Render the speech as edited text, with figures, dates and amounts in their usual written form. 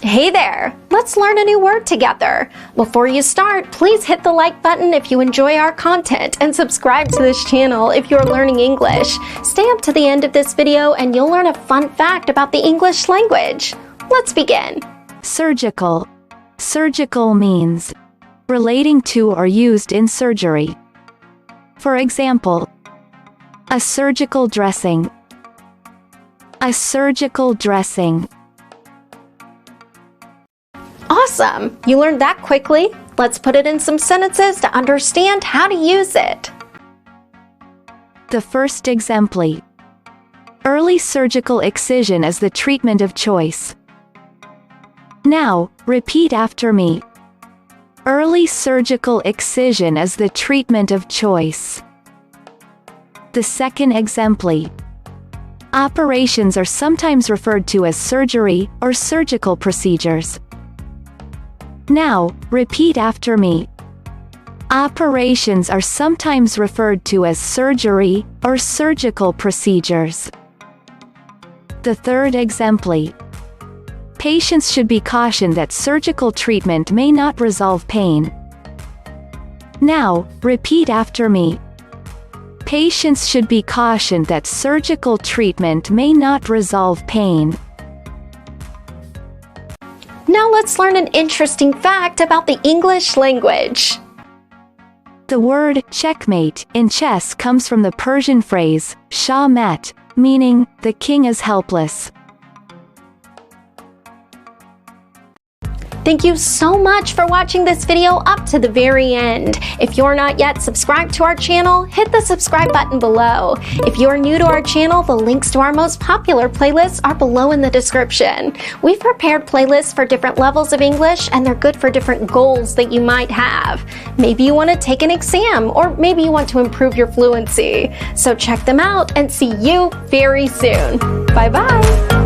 Hey there! Let's learn a new word together. Before you start, please hit the like button if you enjoy our content and subscribe to this channel if you're learning English. Stay up to the end of this video and you'll learn a fun fact about the English language. Let's begin. Surgical. Surgical means relating to or used in surgery. For example, a surgical dressing. A surgical dressing. Awesome! You learned that quickly. Let's put it in some sentences to understand how to use it. The first exemplar. Early surgical excision is the treatment of choice. Now, repeat after me. Early surgical excision is the treatment of choice. The second exemplar. Operations are sometimes referred to as surgery or surgical procedures. Now, repeat after me. Operations are sometimes referred to as surgery or surgical procedures. The third exemplar. Patients should be cautioned that surgical treatment may not resolve pain. Now, repeat after me. Patients should be cautioned that surgical treatment may not resolve pain. Now let's learn an interesting fact about the English language. The word checkmate in chess comes from the Persian phrase Shah mat, meaning the king is helpless. Thank you so much for watching this video up to the very end. If you're not yet subscribed to our channel, hit the subscribe button below. If you're new to our channel, the links to our most popular playlists are below in the description. We've prepared playlists for different levels of English, and they're good for different goals that you might have. Maybe you want to take an exam, or maybe you want to improve your fluency. So check them out and see you very soon. Bye-bye.